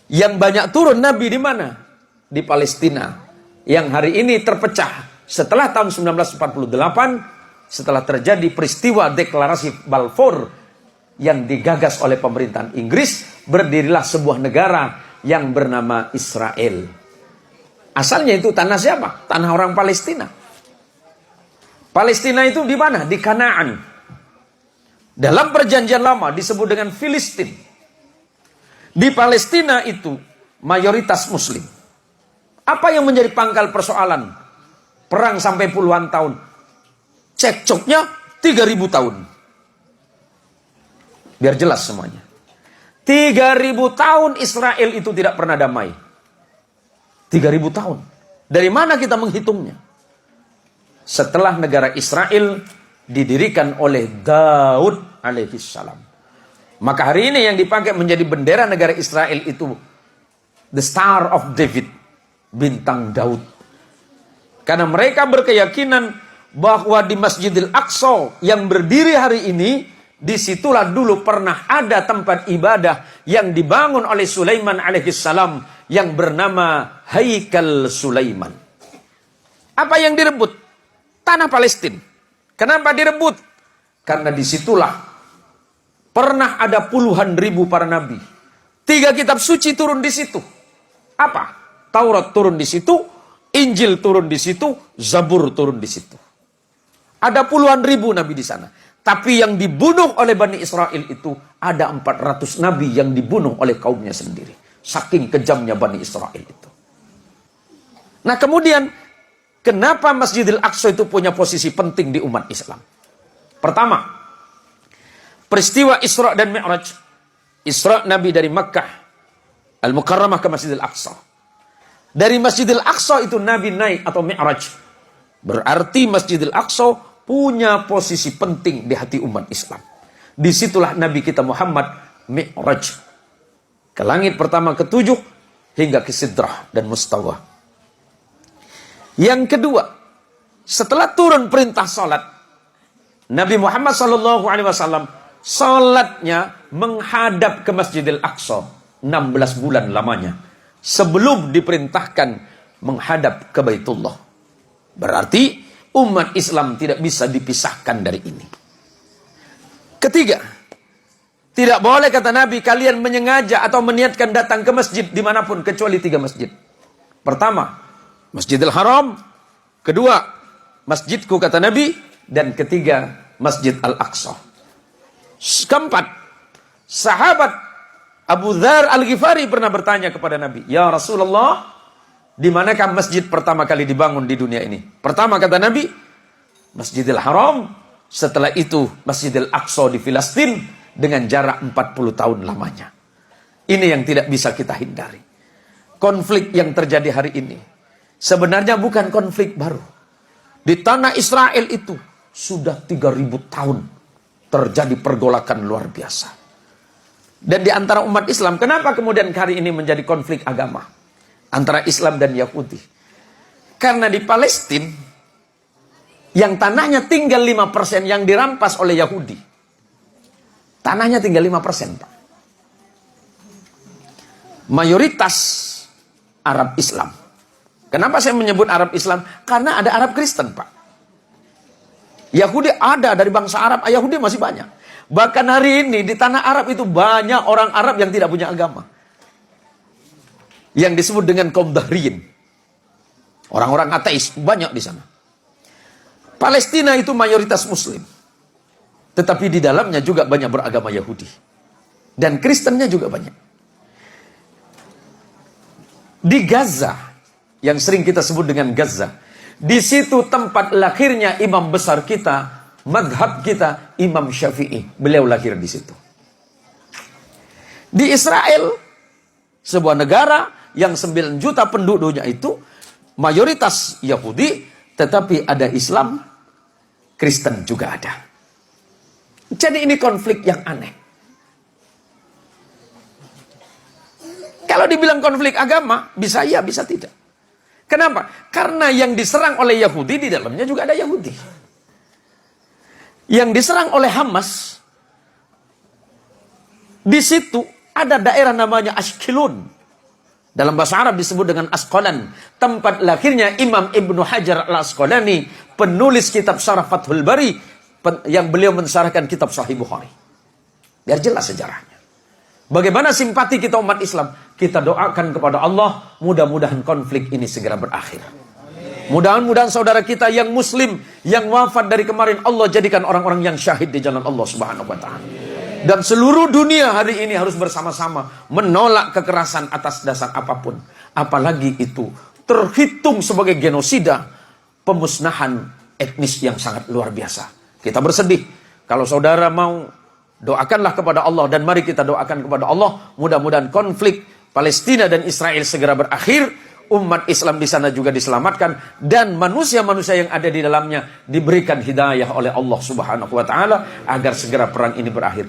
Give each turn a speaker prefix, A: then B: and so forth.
A: Yang banyak turun Nabi di mana? Di Palestina. Yang hari ini terpecah setelah tahun 1948, setelah terjadi peristiwa deklarasi Balfour yang digagas oleh pemerintahan Inggris, berdirilah sebuah negara yang bernama Israel. Asalnya itu tanah siapa? Tanah orang Palestina. Palestina itu di mana? Di Kanaan. Dalam perjanjian lama disebut dengan Filistin. Di Palestina itu mayoritas Muslim. Apa yang menjadi pangkal persoalan? Perang sampai puluhan tahun. Cekcoknya 3000 tahun. Biar jelas semuanya. 3000 tahun Israel itu tidak pernah damai. 3000 tahun. Dari mana kita menghitungnya? Setelah negara Israel didirikan oleh Daud alaihissalam. Maka hari ini yang dipakai menjadi bendera negara Israel itu the Star of David, bintang Daud. Karena mereka berkeyakinan bahwa di Masjidil Aqsa yang berdiri hari ini, disitulah dulu pernah ada tempat ibadah yang dibangun oleh Sulaiman alaihissalam yang bernama Haikal Sulaiman. Apa yang direbut? Tanah Palestina. Kenapa direbut? Karena disitulah pernah ada puluhan ribu para nabi. 3 kitab suci turun di situ. Apa? Taurat turun di situ, Injil turun di situ, Zabur turun di situ. Ada puluhan ribu nabi di sana. Tapi yang dibunuh oleh Bani Israel itu ada 400 nabi yang dibunuh oleh kaumnya sendiri. Saking kejamnya Bani Israel itu. Nah kemudian, kenapa Masjidil Aqsa itu punya posisi penting di umat Islam? Pertama, peristiwa Isra dan Mi'raj. Isra Nabi dari Makkah Al-Mukarramah ke Masjidil Aqsa. Dari Masjidil Aqsa itu Nabi naik atau Mi'raj. Berarti Masjidil Aqsa punya posisi penting di hati umat Islam. Disitulah Nabi kita Muhammad Mi'raj. Ke langit pertama ke-7 hingga ke Sidrah dan Mustawa. Yang kedua, setelah turun perintah salat, Nabi Muhammad SAW salatnya menghadap ke Masjidil Aqsa 16 bulan lamanya sebelum diperintahkan menghadap ke Baitullah. Berarti umat Islam tidak bisa dipisahkan dari ini. Ketiga, tidak boleh kata Nabi kalian menyengaja atau meniatkan datang ke masjid dimanapun kecuali 3 masjid. Pertama, Masjidil Haram. Kedua, masjidku kata Nabi. Dan ketiga, Masjid Al-Aqsa. Keempat, sahabat Abu Dzar Al-Ghifari pernah bertanya kepada Nabi, ya Rasulullah, di manakah masjid pertama kali dibangun di dunia ini? Pertama kata Nabi, Masjidil Haram. Setelah itu Masjidil Aqsa di Filistin dengan jarak 40 tahun lamanya. Ini yang tidak bisa kita hindari. Konflik yang terjadi hari ini sebenarnya bukan konflik baru. Di tanah Israel itu sudah 3000 tahun terjadi pergolakan luar biasa. Dan di antara umat Islam, kenapa kemudian hari ini menjadi konflik agama antara Islam dan Yahudi? Karena di Palestina yang tanahnya tinggal 5% yang dirampas oleh Yahudi. Tanahnya tinggal 5%, Pak. Mayoritas Arab Islam. Kenapa saya menyebut Arab Islam? Karena ada Arab Kristen, Pak. Yahudi ada dari bangsa Arab, Yahudi masih banyak. Bahkan hari ini di tanah Arab itu banyak orang Arab yang tidak punya agama. Yang disebut dengan kaum Dahriyin. Orang-orang ateis banyak di sana. Palestina itu mayoritas Muslim. Tetapi di dalamnya juga banyak beragama Yahudi. Dan Kristennya juga banyak. Di Gaza, yang sering kita sebut dengan Gaza, di situ tempat lahirnya imam besar kita, madhab kita, Imam Syafi'i. Beliau lahir di situ. Di Israel, sebuah negara yang 9 juta penduduknya itu mayoritas Yahudi, tetapi ada Islam, Kristen juga ada. Jadi ini konflik yang aneh. Kalau dibilang konflik agama, bisa ya, bisa tidak. Kenapa? Karena yang diserang oleh Yahudi, di dalamnya juga ada Yahudi. Yang diserang oleh Hamas, di situ ada daerah namanya Ashkelon. Dalam bahasa Arab disebut dengan Asqalan. Tempat lahirnya Imam Ibnu Hajar al-Asqalani, penulis kitab Syarah Fathul Bari, yang beliau mensyarahkan kitab Sahih Bukhari. Biar jelas sejarahnya. Bagaimana simpati kita umat Islam? Kita doakan kepada Allah, mudah-mudahan konflik ini segera berakhir. Mudah-mudahan saudara kita yang muslim, yang wafat dari kemarin, Allah jadikan orang-orang yang syahid di jalan Allah Subhanahu wa ta'ala. Dan seluruh dunia hari ini harus bersama-sama menolak kekerasan atas dasar apapun. Apalagi itu terhitung sebagai genosida, pemusnahan etnis yang sangat luar biasa. Kita bersedih. Kalau saudara mau, doakanlah kepada Allah. Dan mari kita doakan kepada Allah, mudah-mudahan konflik Palestina dan Israel segera berakhir. Umat Islam di sana juga diselamatkan, dan manusia-manusia yang ada di dalamnya diberikan hidayah oleh Allah Subhanahu wa ta'ala agar segera perang ini berakhir.